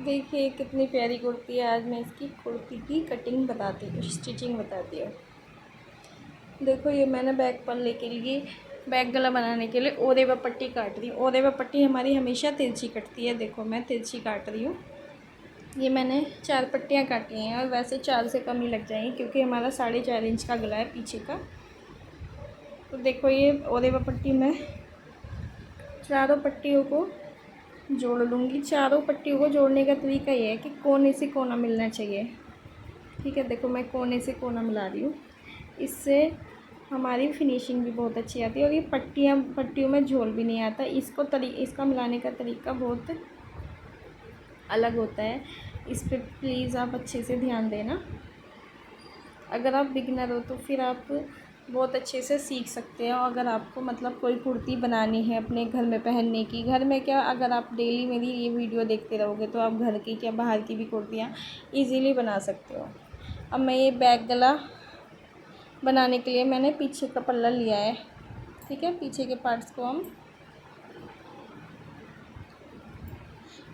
देखिए कितनी प्यारी कुर्ती है। आज मैं इसकी कुर्ती की कटिंग बताती हूँ, स्टिचिंग बताती हूँ। देखो ये मैंने बैक पल्ले के लिए, बैक गला बनाने के लिए ओरे व पट्टी काट रही हूँ। ओरे व पट्टी हमारी हमेशा तिरछी कटती है। देखो मैं तिरछी काट रही हूँ। ये मैंने 4 पट्टियाँ काटी हैं और वैसे 4 से कम ही लग जाएंगी क्योंकि हमारा 4.5 इंच का गला है पीछे का। तो देखो ये ओरे व पट्टी मैं चारों पट्टियों को जोड़ लूँगी। चारों पट्टियों को जोड़ने का तरीका ये है कि कोने से कोना मिलना चाहिए। ठीक है, देखो मैं कोने से कोना मिला रही हूँ। इससे हमारी फिनिशिंग भी बहुत अच्छी आती है और ये पट्टियों में झोल भी नहीं आता। इसका मिलाने का तरीका बहुत अलग होता है। इस पर प्लीज़ आप अच्छे से ध्यान देना। अगर आप बिगिनर हो तो फिर आप बहुत अच्छे से सीख सकते हो। अगर आपको मतलब कोई कुर्ती बनानी है अपने घर में पहनने की, घर में क्या, अगर आप डेली मेरी ये वीडियो देखते रहोगे तो आप घर की क्या बाहर की भी कुर्तियाँ इजीली बना सकते हो। अब मैं ये बैक गला बनाने के लिए मैंने पीछे का पल्ला लिया है। ठीक है, पीछे के पार्ट्स को हम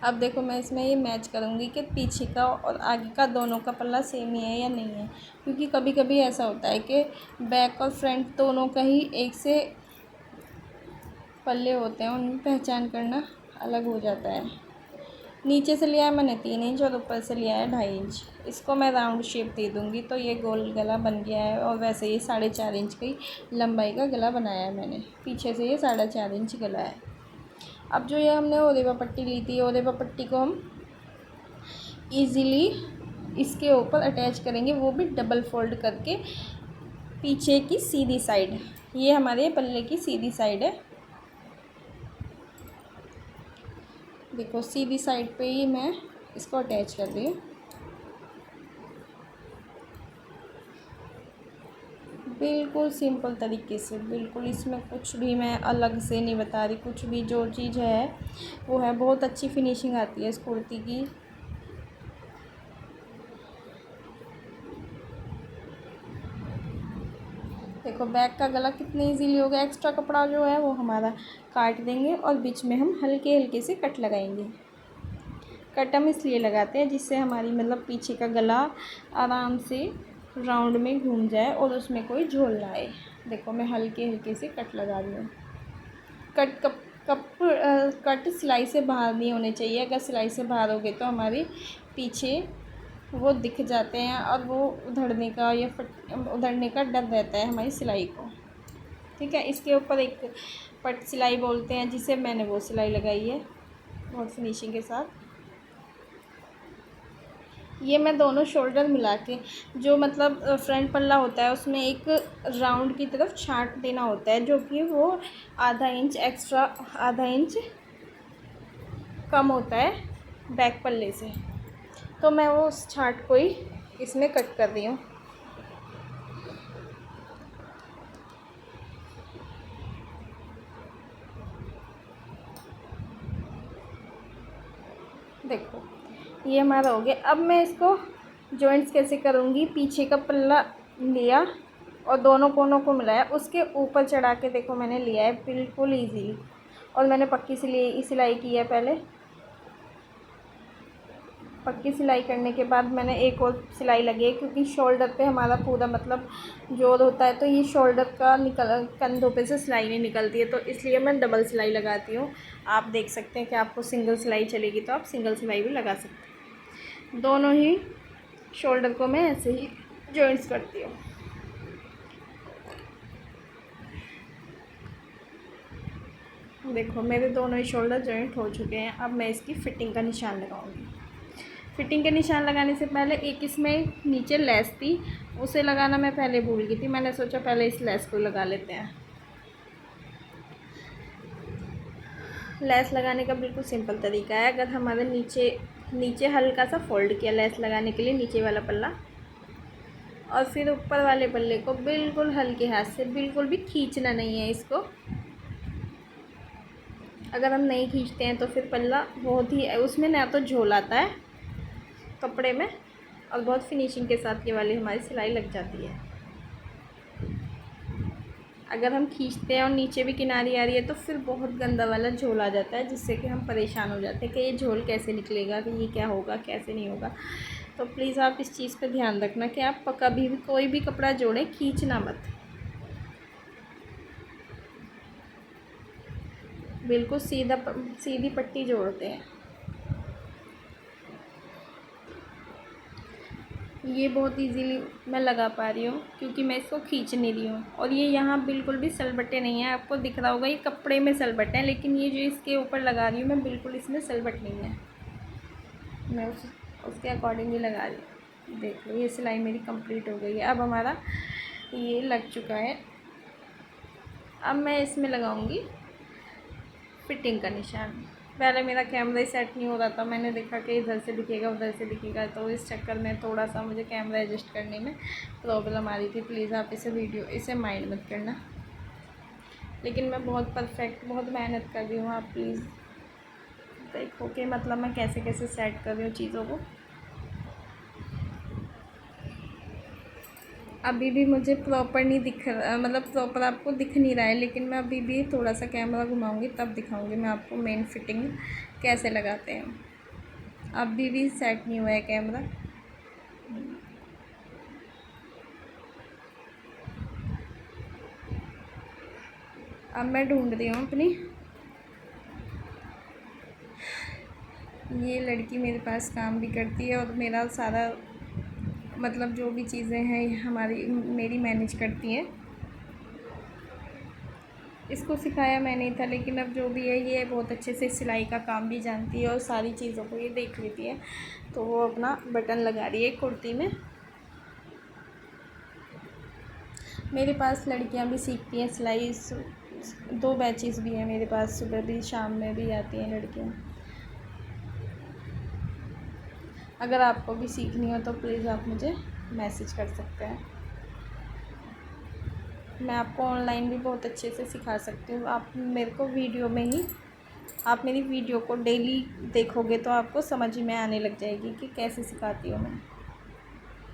अब देखो मैं इसमें ये मैच करूँगी कि पीछे का और आगे का दोनों का पल्ला सेम ही है या नहीं है, क्योंकि कभी कभी ऐसा होता है कि बैक और फ्रंट दोनों का ही एक से पल्ले होते हैं, उनमें पहचान करना अलग हो जाता है। नीचे से लिया है मैंने 3 इंच और ऊपर से लिया है 2.5 इंच। इसको मैं राउंड शेप दे दूँगी तो ये गोल गला बन गया है। और वैसे ये 4.5 इंच की लंबाई का गला बनाया है मैंने। पीछे से ये 4.5 इंच गला है। अब जो ये हमने ओरेवा पट्टी ली थी, ओरेवा पट्टी को हम इजीली इसके ऊपर अटैच करेंगे, वो भी डबल फोल्ड करके पीछे की सीधी साइड। ये हमारे पल्ले की सीधी साइड है। देखो सीधी साइड पे ही मैं इसको अटैच कर रही हूँ। बिल्कुल सिंपल तरीके से, बिल्कुल इसमें कुछ भी मैं अलग से नहीं बता रही। कुछ भी जो चीज़ है वो है। बहुत अच्छी फिनिशिंग आती है इस कुर्ती की। देखो बैक का गला कितने इजीली हो गया। एक्स्ट्रा कपड़ा जो है वो हमारा काट देंगे और बीच में हम हल्के हल्के से कट लगाएंगे। कट हम इसलिए लगाते हैं जिससे हमारी मतलब पीछे का गला आराम से राउंड में घूम जाए और उसमें कोई झोल ना आए। देखो मैं हल्के हल्के से कट लगा रही हूँ। कट सिलाई से बाहर नहीं होने चाहिए। अगर सिलाई से बाहर हो गए तो हमारे पीछे वो दिख जाते हैं और वो उधड़ने का या उधड़ने का डर रहता है हमारी सिलाई को। ठीक है, इसके ऊपर एक पट सिलाई बोलते हैं जिसे मैंने वो सिलाई लगाई है बहुत फिनिशिंग के साथ। ये मैं दोनों शोल्डर मिला के, जो मतलब फ्रंट पल्ला होता है उसमें एक राउंड की तरफ छांट देना होता है, जो कि वो आधा इंच एक्स्ट्रा, आधा इंच कम होता है बैक पल्ले से। तो मैं वो उस छांट को ही इसमें कट कर रही हूँ। देखो ये हमारा हो गया। अब मैं इसको जॉइंट्स कैसे करूँगी। पीछे का पल्ला लिया और दोनों कोनों को मिलाया, उसके ऊपर चढ़ा के देखो मैंने लिया है बिल्कुल ईजीली। और मैंने पक्की सिलाई की है। पहले पक्की सिलाई करने के बाद मैंने एक और सिलाई लगी है, क्योंकि शोल्डर पे हमारा पूरा मतलब जोर होता है, तो ये शोल्डर का कंधों पे से सिलाई नहीं निकलती है, तो इसलिए मैं डबल सिलाई लगाती हूँ। आप देख सकते हैं कि आपको सिंगल सिलाई चलेगी तो आप सिंगल सिलाई भी लगा सकते हैं। दोनों ही शोल्डर को मैं ऐसे ही जॉइंट्स करती हूँ। देखो मेरे दोनों ही शोल्डर जॉइंट हो चुके हैं। अब मैं इसकी फ़िटिंग का निशान लगाऊंगी। फ़िटिंग के निशान लगाने से पहले एक इसमें नीचे लेस थी, उसे लगाना मैं पहले भूल गई थी। मैंने सोचा पहले इस लेस को लगा लेते हैं। लेस लगाने का बिल्कुल सिंपल तरीका है। अगर हमारे नीचे हल्का सा फोल्ड किया लेस लगाने के लिए, नीचे वाला पल्ला, और फिर ऊपर वाले पल्ले को बिल्कुल हल्के हाथ से, बिल्कुल भी खींचना नहीं है इसको। अगर हम नहीं खींचते हैं तो फिर पल्ला बहुत ही, उसमें ना तो झोल आता है कपड़े में और बहुत फिनिशिंग के साथ ये वाली हमारी सिलाई लग जाती है। अगर हम खींचते हैं और नीचे भी किनारी आ रही है तो फिर बहुत गंदा वाला झोल आ जाता है, जिससे कि हम परेशान हो जाते हैं कि ये झोल कैसे निकलेगा, कि ये क्या होगा कैसे नहीं होगा। तो प्लीज़ आप इस चीज़ का ध्यान रखना कि आप कभी भी कोई भी कपड़ा जोड़ें, खींचना मत, बिल्कुल सीधी पट्टी जोड़ते हैं। ये बहुत इजीली मैं लगा पा रही हूँ क्योंकि मैं इसको खींच नहीं रही हूँ। और ये यहाँ बिल्कुल भी सलबट्टे नहीं है, आपको दिख रहा होगा ये कपड़े में सलबट्टे हैं, लेकिन ये जो इसके ऊपर लगा रही हूँ मैं, बिल्कुल इसमें सलबट नहीं है। मैं उसके अकॉर्डिंग ही लगा रही हूँ। देख लो ये सिलाई मेरी कंप्लीट हो गई है। अब हमारा ये लग चुका है। अब मैं इसमें लगाऊंगी फिटिंग का निशान। पहले मेरा कैमरा ही सेट नहीं हो रहा था, मैंने देखा कि इधर से दिखेगा उधर से दिखेगा, तो इस चक्कर में थोड़ा सा मुझे कैमरा एडजस्ट करने में प्रॉब्लम आ रही थी। प्लीज़ आप इसे माइंड मत करना, लेकिन मैं बहुत परफेक्ट, बहुत मेहनत कर रही हूँ। आप प्लीज़ देखो कि मतलब मैं कैसे कैसे सेट कर रही हूँ चीज़ों को। अभी भी मुझे प्रॉपर नहीं दिख रहा, मतलब प्रॉपर आपको दिख नहीं रहा है, लेकिन मैं अभी भी थोड़ा सा कैमरा घुमाऊंगी तब दिखाऊंगी मैं आपको मेन फिटिंग कैसे लगाते हैं। अभी भी सेट नहीं हुआ है कैमरा। अब मैं ढूंढ रही हूँ अपनी, ये लड़की मेरे पास काम भी करती है और मेरा सारा मतलब जो भी चीज़ें हैं मेरी मैनेज करती हैं। इसको सिखाया मैं नहीं था, लेकिन अब जो भी है ये बहुत अच्छे से सिलाई का काम भी जानती है और सारी चीज़ों को ये देख लेती है। तो वो अपना बटन लगा रही है कुर्ती में। मेरे पास लड़कियां भी सीखती हैं सिलाई, 2 बैचेस भी हैं मेरे पास, सुबह भी शाम में भी आती हैं लड़कियां। अगर आपको भी सीखनी हो तो प्लीज़ आप मुझे मैसेज कर सकते हैं। मैं आपको ऑनलाइन भी बहुत अच्छे से सिखा सकती हूँ। आप मेरे को वीडियो में ही, आप मेरी वीडियो को डेली देखोगे तो आपको समझ में आने लग जाएगी कि कैसे सिखाती हूँ मैं।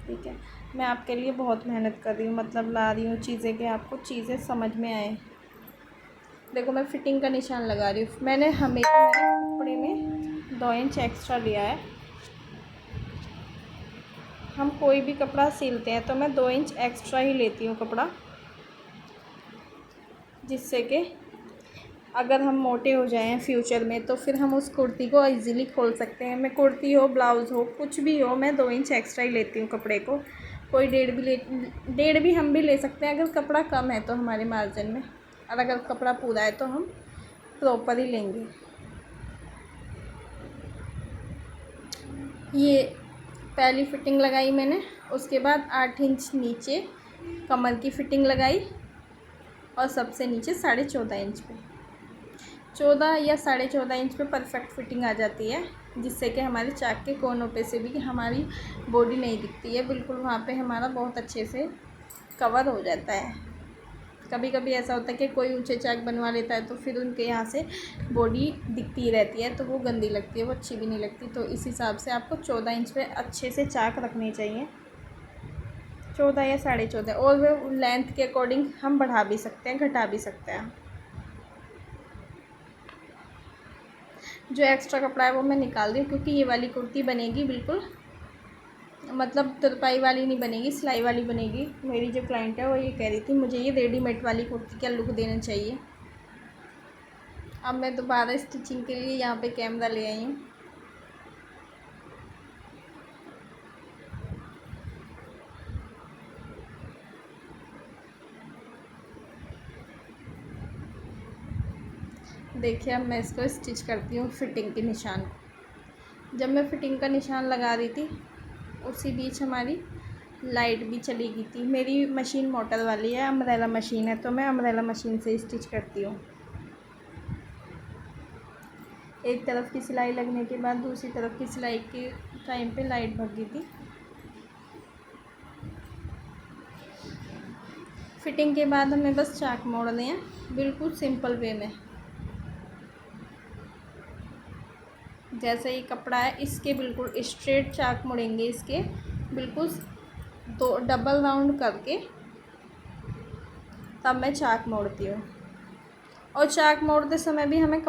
ठीक है, मैं आपके लिए बहुत मेहनत कर रही हूँ, मतलब ला रही हूँ चीज़ें कि आपको चीज़ें समझ में आए। देखो मैं फिटिंग का निशान लगा रही हूँ। मैंने हमेशा मेरे कपड़े में 2 इंच एक्स्ट्रा लिया है। हम कोई भी कपड़ा सिलते हैं तो मैं 2 इंच एक्स्ट्रा ही लेती हूँ कपड़ा, जिससे कि अगर हम मोटे हो जाएं फ्यूचर में तो फिर हम उस कुर्ती को इजीली खोल सकते हैं। मैं कुर्ती हो, ब्लाउज़ हो, कुछ भी हो, मैं 2 इंच एक्स्ट्रा ही लेती हूँ कपड़े को। कोई 1.5 भी हम भी ले सकते हैं अगर कपड़ा कम है तो हमारे मार्जिन में, और अगर कपड़ा पूरा है तो हम प्रॉपर ही लेंगे। ये पहली फ़िटिंग लगाई मैंने, उसके बाद 8 इंच नीचे कमर की फ़िटिंग लगाई और सबसे नीचे 14.5 इंच पे, 14 या 14.5 इंच पे परफेक्ट फिटिंग आ जाती है, जिससे कि हमारे चाक के कोनों पे से भी हमारी बॉडी नहीं दिखती है, बिल्कुल वहाँ पे हमारा बहुत अच्छे से कवर हो जाता है। कभी कभी ऐसा होता है कि कोई ऊंचे चाक बनवा लेता है तो फिर उनके यहाँ से बॉडी दिखती रहती है, तो वो गंदी लगती है, वो अच्छी भी नहीं लगती। तो इस हिसाब से आपको 14 इंच पे अच्छे से चाक रखने चाहिए, 14 या 14.5, और वो लेंथ के अकॉर्डिंग हम बढ़ा भी सकते हैं, घटा भी सकते हैं। जो एक्स्ट्रा कपड़ा है वो मैं निकाल रही हूँ, क्योंकि ये वाली कुर्ती बनेगी बिल्कुल मतलब तुरपाई वाली नहीं बनेगी, सिलाई वाली बनेगी। मेरी जो क्लाइंट है वो ये कह रही थी मुझे ये रेडीमेड वाली कुर्ती का लुक देना चाहिए। अब मैं दोबारा स्टिचिंग के लिए यहाँ पे कैमरा ले आई हूँ। देखिए अब मैं इसको स्टिच करती हूँ फिटिंग के निशान को। जब मैं फिटिंग का निशान लगा रही थी उसी बीच हमारी लाइट भी चली गई थी। मेरी मशीन मोटर वाली है, अम्ब्रेला मशीन है, तो मैं अम्ब्रेला मशीन से स्टिच करती हूँ। एक तरफ की सिलाई लगने के बाद दूसरी तरफ की सिलाई के टाइम पे लाइट भग गई थी। फिटिंग के बाद हमें बस चाक मोड़ने हैं, बिल्कुल सिंपल वे में। जैसे ये कपड़ा है इसके बिल्कुल स्ट्रेट चाक मुड़ेंगे, इसके बिल्कुल 2 डबल राउंड करके तब मैं चाक मोड़ती हूँ। और चाक मोड़ते समय भी हमें